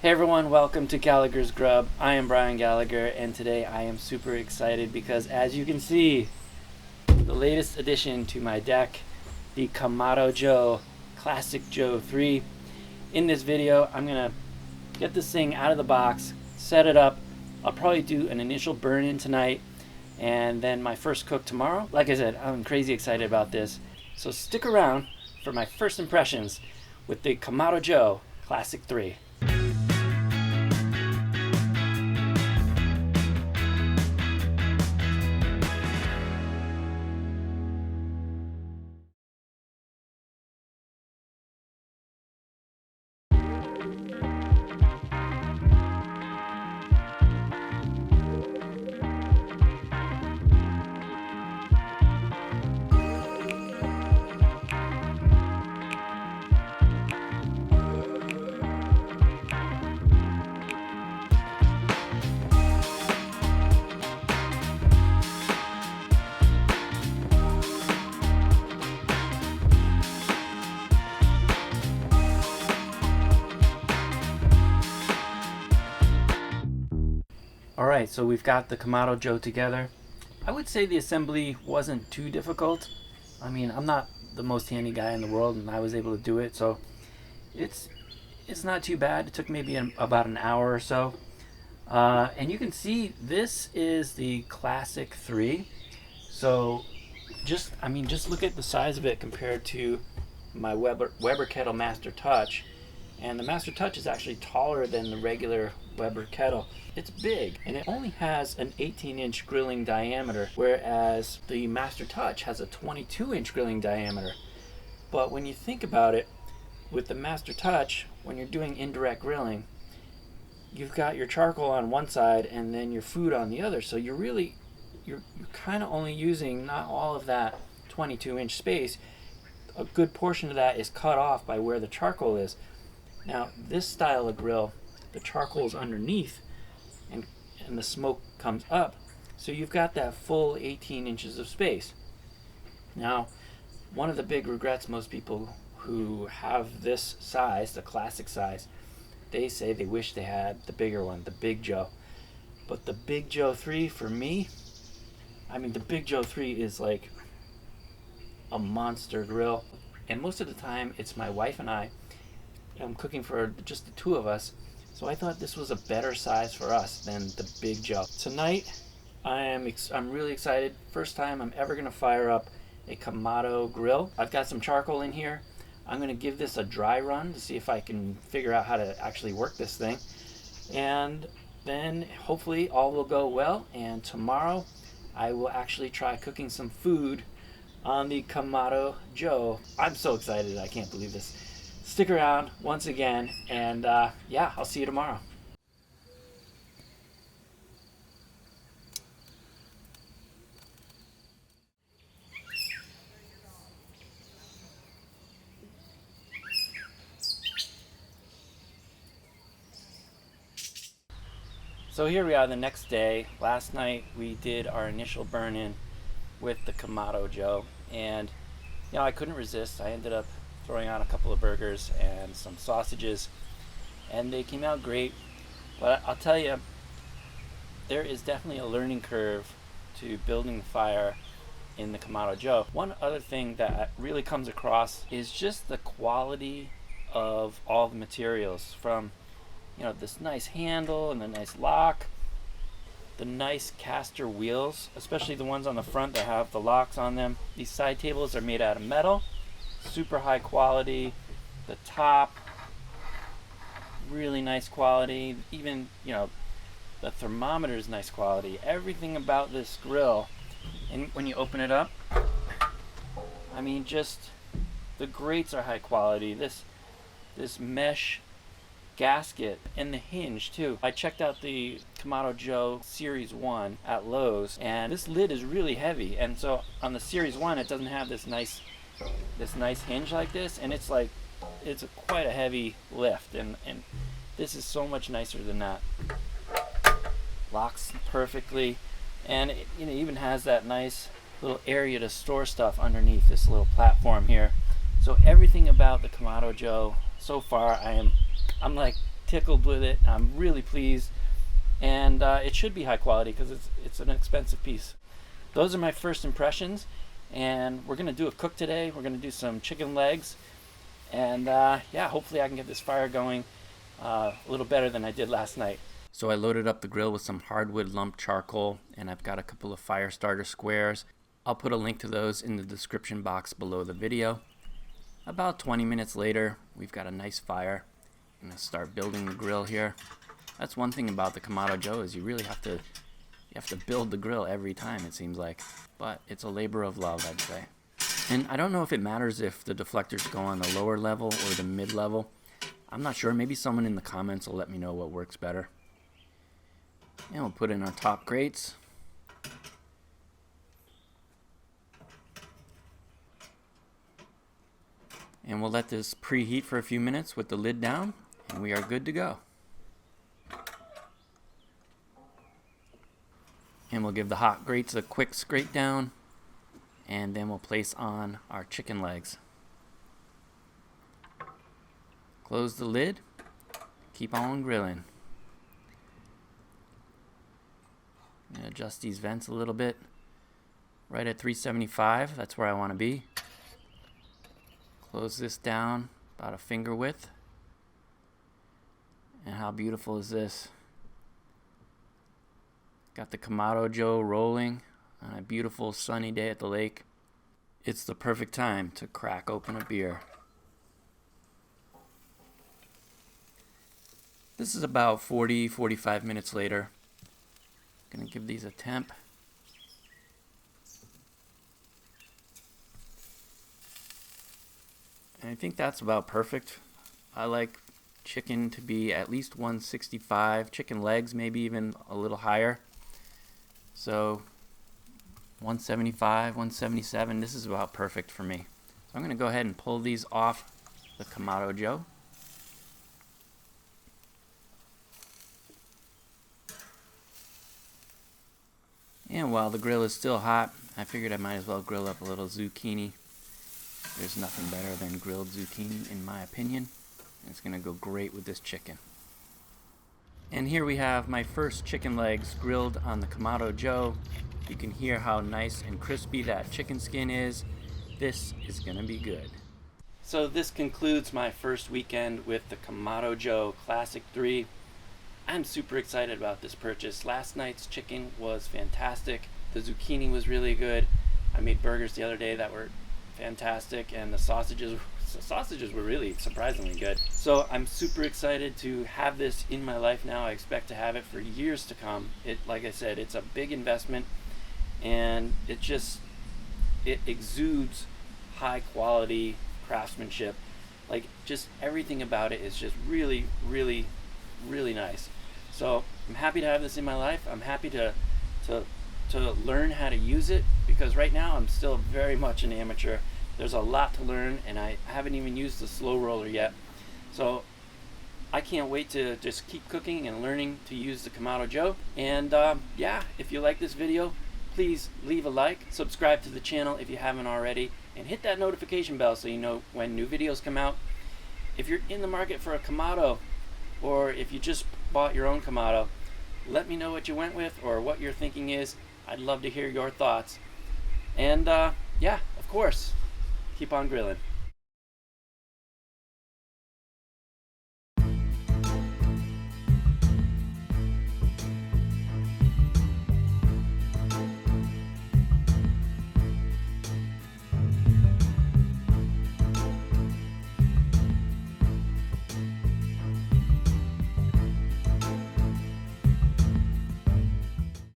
Hey everyone, welcome to Gallagher's Grub. I am Brian Gallagher, and today I am super excited because, as you can see, the latest addition to my deck, the Kamado Joe Classic Joe 3. In this video, I'm gonna get this thing out of the box, set it up. I'll probably do an initial burn-in tonight, and then my first cook tomorrow. Like I said, I'm crazy excited about this. So stick around for my first impressions with the Kamado Joe Classic 3. Alright, so we've got the Kamado Joe together. I would say the assembly wasn't too difficult. I mean, I'm not the most handy guy in the world, and I was able to do it, so it's not too bad. It took maybe about an hour or so. And you can see this is the Classic 3. So just look at the size of it compared to my Weber Kettle Master Touch. And the Master Touch is actually taller than the regular Weber Kettle. It's big, and it only has an 18-inch grilling diameter, whereas the Master Touch has a 22-inch grilling diameter. But when you think about it, with the Master Touch, when you're doing indirect grilling, you've got your charcoal on one side and then your food on the other. So you're kind of only using not all of that 22-inch space. A good portion of that is cut off by where the charcoal is. Now, this style of grill, the charcoal is underneath and the smoke comes up, so you've got that full 18 inches of space. Now, one of the big regrets most people who have this size, the classic size, they say they wish they had the bigger one, the Big Joe. But the Big Joe 3, for me, the Big Joe 3 is like a monster grill. And most of the time, it's my wife and I'm cooking for just the two of us, so I thought this was a better size for us than the Big Joe. Tonight, I'm really excited. First time I'm ever gonna fire up a Kamado grill. I've got some charcoal in here. I'm gonna give this a dry run to see if I can figure out how to actually work this thing, and then hopefully all will go well. And tomorrow, I will actually try cooking some food on the Kamado Joe. I'm so excited! I can't believe this. Stick around once again, and yeah, I'll see you tomorrow. So here we are the next day. Last night we did our initial burn-in with the Kamado Joe, and I couldn't resist. I ended up throwing on a couple of burgers and some sausages, and they came out great. But I'll tell you, there is definitely a learning curve to building the fire in the Kamado Joe. One other thing that really comes across is just the quality of all the materials, from this nice handle and the nice lock, the nice caster wheels, especially the ones on the front that have the locks on them. These side tables are made out of metal, super high quality. The top, really nice quality. Even the thermometer is nice quality. Everything about this grill, and when you open it up, just the grates are high quality. This mesh gasket and the hinge too. I checked out the Kamado Joe Series 1 at Lowe's, and this lid is really heavy, and so on the Series 1 it doesn't have this nice hinge like this, and it's quite a heavy lift, and this is so much nicer than that. Locks perfectly, and it even has that nice little area to store stuff underneath this little platform here. So everything about the Kamado Joe so far, I'm like tickled with it. I'm really pleased, and it should be high quality because it's an expensive piece. Those are my first impressions, and we're gonna do a cook today. We're gonna do some chicken legs, and yeah, hopefully I can get this fire going a little better than I did last night. So I loaded up the grill with some hardwood lump charcoal, and I've got a couple of fire starter squares. I'll put a link to those in the description box below the video. About 20 minutes later, we've got a nice fire. I'm gonna start building the grill here. That's one thing about the Kamado Joe, is you really have to build the grill every time, it seems like. But it's a labor of love, I'd say. And I don't know if it matters if the deflectors go on the lower level or the mid level. I'm not sure. Maybe someone in the comments will let me know what works better. And we'll put in our top grates. And we'll let this preheat for a few minutes with the lid down, and we are good to go. And we'll give the hot grates a quick scrape down, and then we'll place on our chicken legs. Close the lid, keep on grilling. Adjust these vents a little bit. Right at 375, that's where I want to be. Close this down about a finger width. And how beautiful is this? Got the Kamado Joe rolling on a beautiful sunny day at the lake. It's the perfect time to crack open a beer. This is about 40-45 minutes later. Gonna give these a temp. And I think that's about perfect. I like chicken to be at least 165, chicken legs maybe even a little higher. So 175, 177, this is about perfect for me. So I'm gonna go ahead and pull these off the Kamado Joe. And while the grill is still hot, I figured I might as well grill up a little zucchini. There's nothing better than grilled zucchini in my opinion. It's going to go great with this chicken. And here we have my first chicken legs grilled on the Kamado Joe. You can hear how nice and crispy that chicken skin is. This is going to be good. So this concludes my first weekend with the Kamado Joe Classic 3. I'm super excited about this purchase. Last night's chicken was fantastic. The zucchini was really good. I made burgers the other day that were fantastic, and the sausages were really surprisingly good. So I'm super excited to have this in my life now. I expect to have it for years to come. Like I said, it's a big investment, and it exudes high quality craftsmanship. Like, just everything about it is just really, really, really nice. So I'm happy to have this in my life. I'm happy to learn how to use it, because right now I'm still very much an amateur. There's a lot to learn, and I haven't even used the slow roller yet. So I can't wait to just keep cooking and learning to use the Kamado Joe. And yeah, if you like this video, please leave a like, subscribe to the channel if you haven't already, and hit that notification bell so you know when new videos come out. If you're in the market for a Kamado, or if you just bought your own Kamado, let me know what you went with or what your thinking is. I'd love to hear your thoughts. And yeah, of course, keep on grilling.